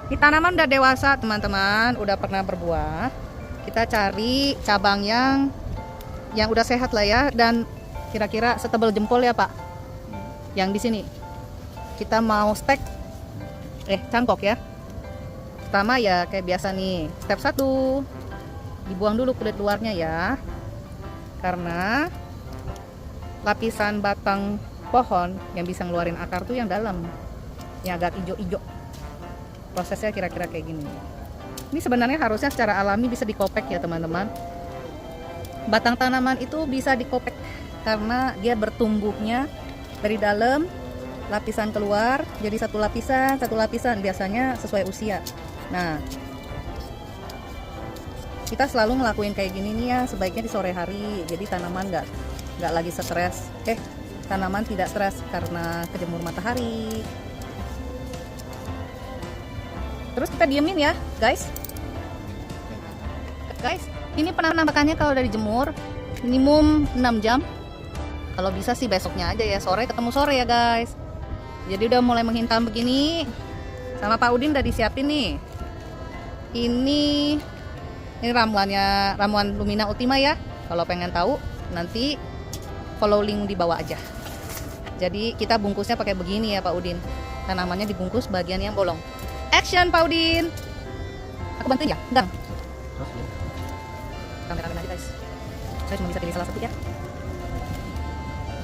Ini tanaman udah dewasa teman-teman, udah pernah berbuah. Kita cari cabang yang udah sehat lah ya, dan kira-kira setebal jempol ya Pak. Yang di sini kita mau stek cangkok ya. Pertama ya kayak biasa nih, step 1 dibuang dulu kulit luarnya ya, karena lapisan batang pohon yang bisa ngeluarin akar tuh yang dalam, yang agak hijau-hijau. Prosesnya kira-kira kayak gini. Ini sebenarnya harusnya secara alami bisa dikopek ya teman-teman. Batang tanaman itu bisa dikopek karena dia bertumbuhnya dari dalam, lapisan keluar jadi satu lapisan biasanya sesuai usia. Nah, kita selalu ngelakuin kayak gini nih ya, sebaiknya di sore hari, jadi tanaman nggak lagi stres. Tanaman tidak stres karena kejemur matahari. Terus kita diemin ya guys. Ini penampakannya kalau udah dijemur minimum 6 jam. Kalau bisa sih besoknya aja ya, sore ketemu sore ya guys. Jadi udah mulai menghitam begini. Sama Pak Udin udah disiapin nih. Ini ramuan Lumina Ultima ya. Kalau pengen tahu nanti follow link di bawah aja. Jadi kita bungkusnya pakai begini ya Pak Udin. Tanamannya dibungkus bagian yang bolong. Action Pak Udin. Aku bantuin ya? Enggak. Kameramen aja guys. Saya cuma bisa pilih salah satu ya.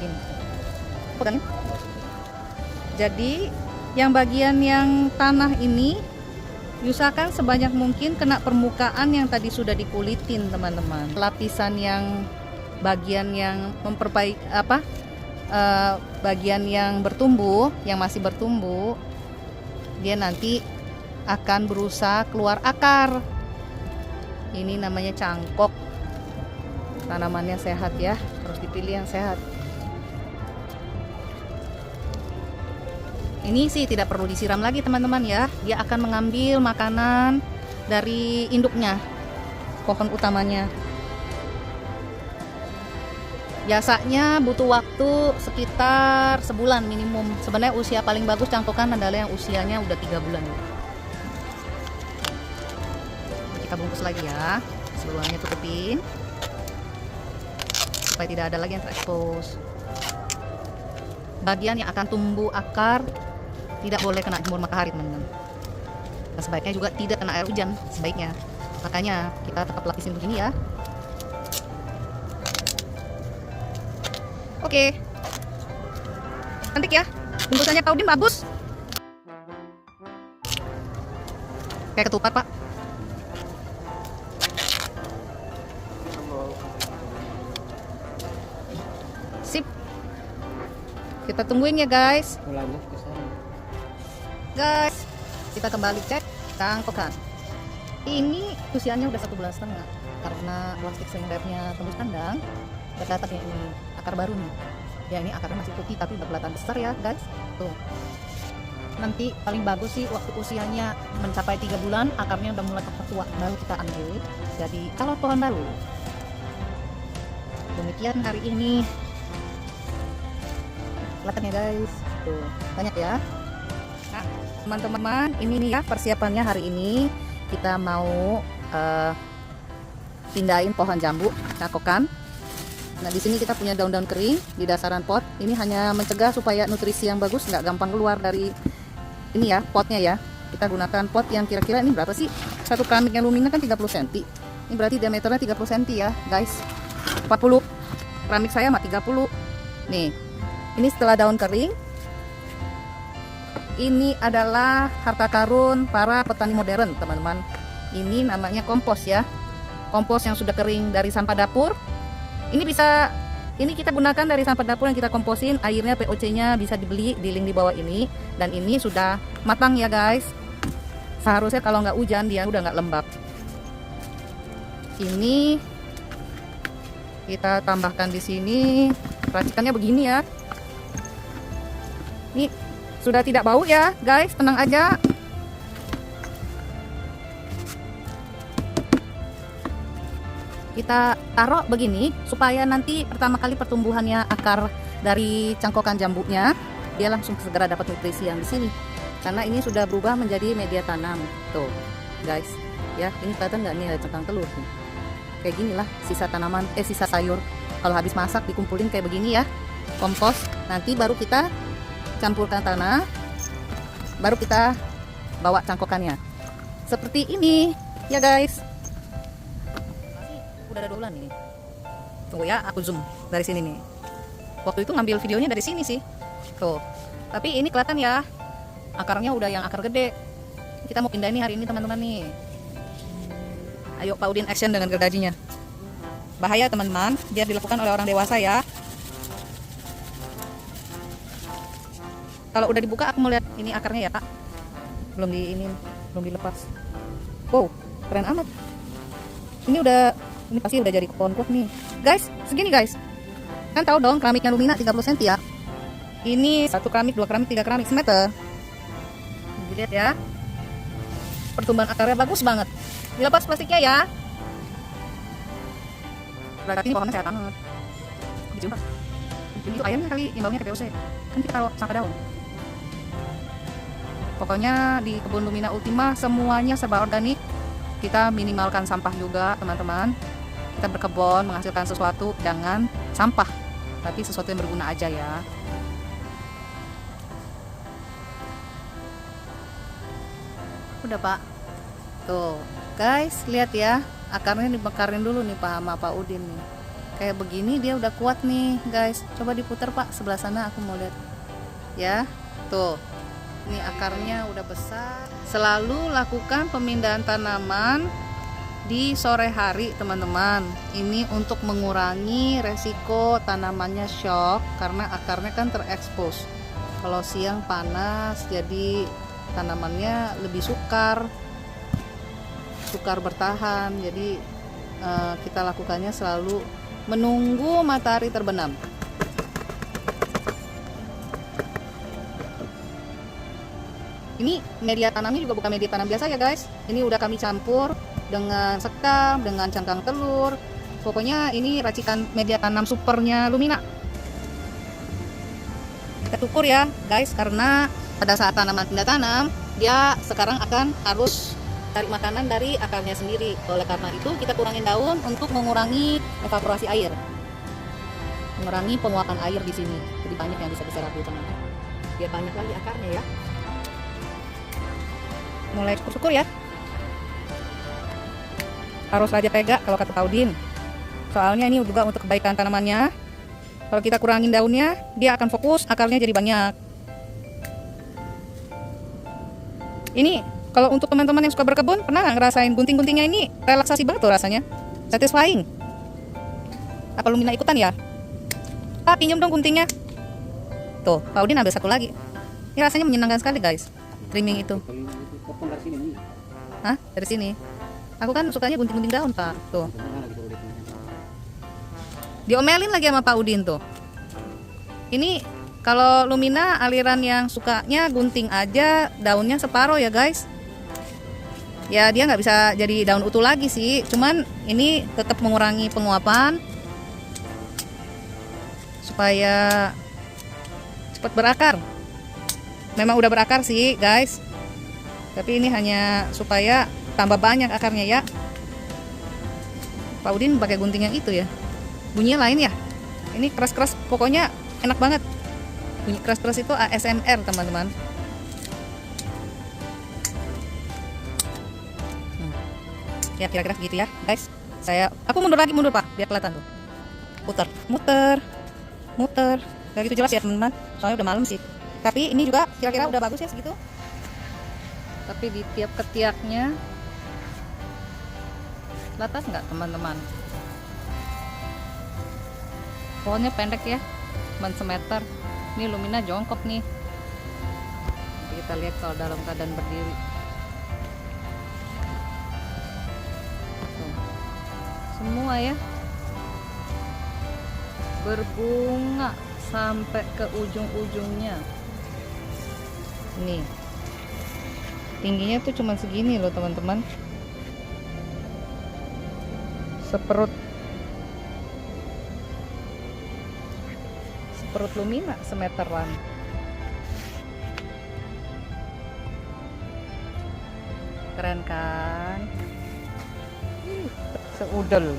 Gini. Pegangin. Jadi yang bagian yang tanah ini usahakan sebanyak mungkin kena permukaan yang tadi sudah dikulitin teman-teman. Lapisan yang bagian yang memperbaik bagian yang bertumbuh, yang masih bertumbuh, dia nanti akan berusaha keluar akar. Ini namanya cangkok. Tanamannya sehat ya, harus dipilih yang sehat. Ini sih tidak perlu disiram lagi teman-teman ya. Dia akan mengambil makanan dari induknya, pohon utamanya. Biasanya butuh waktu sekitar sebulan minimum. Sebenarnya usia paling bagus cangkokan adalah yang usianya udah 3 bulan. Kita bungkus lagi ya. Sebelumnya tutupin supaya tidak ada lagi yang terekspos. Bagian yang akan tumbuh akar tidak boleh kena jemur matahari teman-teman. Dan sebaiknya juga tidak kena air hujan sebaiknya. Makanya kita tetap lapisin begini ya. Oke. Cantik ya. Bungkusannya Pak Udin bagus. Kayak ketupat Pak. Sip. Kita tungguin ya guys. Guys, kita kembali cek cangkokan. Ini usianya udah 1,5 bulan karena plastik sling wrapnya tembus kandang. Tercatat ya ini akar baru nih. Ya ini akarnya masih putih tapi udah kelihatan besar ya guys. Tuh. Nanti paling bagus sih waktu usianya mencapai 3 bulan, akarnya udah mulai tua, baru kita ambil. Jadi kalau pohon baru. Demikian hari ini. Kelihatan ya guys. Tuh, banyak ya. Nah, teman-teman, ini nih ya persiapannya hari ini. Kita mau pindahin pohon jambu cangkokan. Nah, di sini kita punya daun-daun kering di dasaran pot. Ini hanya mencegah supaya nutrisi yang bagus nggak gampang keluar dari ini ya, potnya ya. Kita gunakan pot yang kira-kira ini berapa sih? Satu keramiknya Lumina kan 30 cm. Ini berarti diameternya 30 cm ya, guys. 40. Keramik saya mah 30. Nih. Ini setelah daun kering. Ini adalah harta karun para petani modern, teman-teman. Ini namanya kompos ya. Kompos yang sudah kering dari sampah dapur. Ini kita gunakan dari sampah dapur yang kita komposin. Airnya POC-nya bisa dibeli di link di bawah ini. Dan ini sudah matang ya guys. Seharusnya kalau nggak hujan dia udah nggak lembab. Ini kita tambahkan di sini. Racikannya begini ya. Ini sudah tidak bau ya guys, tenang aja. Kita taruh begini supaya nanti pertama kali pertumbuhannya akar dari cangkokan jambunya dia langsung segera dapat nutrisi yang di sini. karena ini sudah berubah menjadi media tanam. Tuh guys ya, ini kelihatan nggak nih, ada cangkang telur nih. Kayak gini lah sisa tanaman, sisa sayur kalau habis masak dikumpulin kayak begini ya, kompos. Nanti baru kita campurkan tanah, baru kita bawa cangkokannya seperti ini ya guys. Udah ada 2 bulan ini. Tunggu ya, aku zoom dari sini nih. Waktu itu ngambil videonya dari sini sih tuh, tapi ini kelihatan ya akarnya udah yang akar gede. Kita mau pindah ini hari ini teman-teman nih. Ayo Pak Udin action dengan gergajinya. Bahaya teman-teman, biar dilakukan oleh orang dewasa ya. Kalau udah dibuka aku mau lihat ini akarnya ya Pak. Belum dilepas. Wow, keren amat. Ini pasti udah jadi pohon kuat nih. Guys, segini guys. Kan tahu dong keramiknya Lumina 30 cm ya. Ini 1 keramik, 2 keramik, 3 keramik semeter. Dilihat ya. Pertumbuhan akarnya bagus banget. Dilepas plastiknya ya. Berarti ini pohonnya sehat banget. Dijumpa. Ini tuh airnya kali imbaunya ke POC. Kan kita taruh sangka daun. Pokoknya di kebun Lumina Ultima semuanya serba organik. Kita minimalkan sampah juga teman-teman. Kita berkebun menghasilkan sesuatu, jangan sampah, tapi sesuatu yang berguna aja ya. Udah Pak. Tuh guys, lihat ya, akarnya dibakarin dulu nih Pak sama Pak Udin nih. Kayak begini dia udah kuat nih guys. Coba diputar Pak, sebelah sana aku mau lihat ya. Tuh, ini akarnya udah besar. Selalu lakukan pemindahan tanaman di sore hari teman-teman. Ini untuk mengurangi resiko tanamannya shock karena akarnya kan terekspos. Kalau siang panas jadi tanamannya lebih sukar bertahan. Jadi kita lakukannya selalu menunggu matahari terbenam. Ini media tanamnya juga bukan media tanam biasa ya guys. Ini udah kami campur dengan sekam, dengan cangkang telur. Pokoknya ini racikan media tanam supernya Lumina. Kita ukur ya guys, karena pada saat tanaman pindah tanam, dia sekarang akan harus cari makanan dari akarnya sendiri. Oleh karena itu kita kurangin daun untuk mengurangi evaporasi air, mengurangi penguapan air di sini. Jadi banyak yang bisa diserap di teman-teman. Biar banyak lagi akarnya ya. Mulai syukur-syukur ya. Harus raja tega kalau kata Pak Udin. Soalnya ini juga untuk kebaikan tanamannya. Kalau kita kurangin daunnya, dia akan fokus, akarnya jadi banyak. Ini kalau untuk teman-teman yang suka berkebun, pernah nggak ngerasain gunting-guntingnya ini relaksasi banget tuh rasanya, satisfying. Apa Lumina ikutan ya? Pak, pinjam dong guntingnya. Tuh, Pak Udin ambil 1 lagi. Ini rasanya menyenangkan sekali guys, trimming itu. Hah? Dari sini? Aku kan sukanya gunting-gunting daun Pak. Tuh. Diomelin lagi sama Pak Udin tuh. Ini kalau Lumina aliran yang sukanya gunting aja daunnya separuh ya guys. Ya dia nggak bisa jadi daun utuh lagi sih. Cuman ini tetap mengurangi penguapan supaya cepat berakar. Memang udah berakar sih guys. Tapi ini hanya supaya tambah banyak akarnya ya. Pak Udin pakai gunting yang itu ya. Bunyinya lain ya. Ini keras-keras, pokoknya enak banget. Bunyi keras-keras itu ASMR teman-teman. Ya kira-kira gitu ya guys. Aku mundur Pak, biar kelihatan tuh. Muter. Gak gitu jelas ya teman-teman. Soalnya udah malam sih. Tapi ini juga kira-kira udah bagus ya segitu. Tapi di tiap ketiaknya latas nggak teman-teman? Pohonnya pendek ya, cuma semeter. Ini Lumina jongkok nih. Nanti kita lihat kalau dalam keadaan berdiri. Tuh. Semua ya berbunga sampai ke ujung-ujungnya. Nih tingginya tuh cuma segini loh teman-teman, seperut Lumina semeteran. Keren kan? Seudel.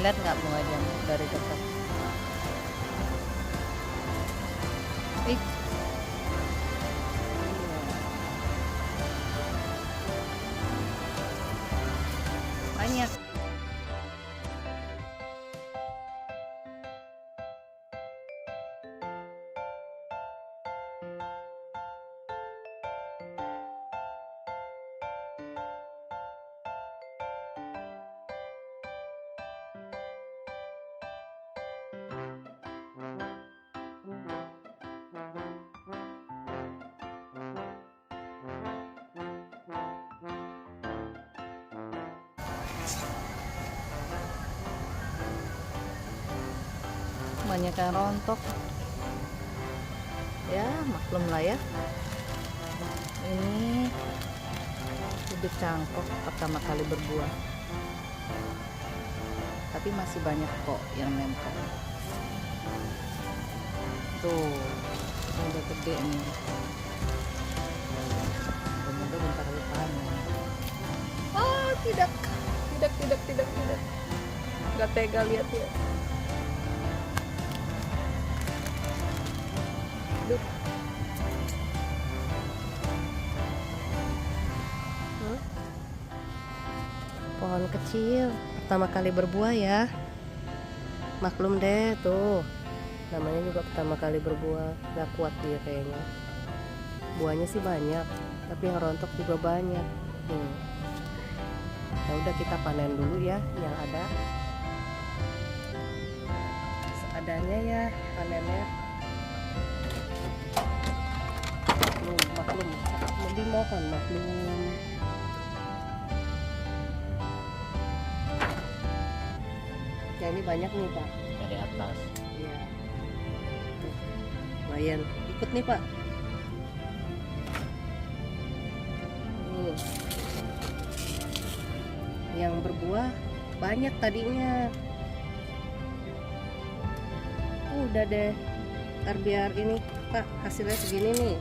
Lihat nggak bunganya dari dekat? Ih, banyak. Banyak yang rontok. Ya, maklum lah ya. Ini bibit cangkok pertama kali berbuah. Tapi masih banyak kok yang nempel. Tuh, udah gede nih. Semoga bentar lagi panen. Oh, tidak. Gak tega lihat ya. Duh. Pohon kecil pertama kali berbuah ya. Maklum deh tuh, namanya juga pertama kali berbuah, gak kuat dia kayaknya. Buahnya sih banyak, tapi yang rontok juga banyak. Ya udah, kita panen dulu ya yang ada. Seadanya ya panennya. Maklum, dimohon maklum. Ya ini banyak nih Pak. Dari atas. Iya. Lumayan. Ikut nih Pak. Yang berbuah banyak tadinya. Udah deh. Biar ini Pak hasilnya segini nih.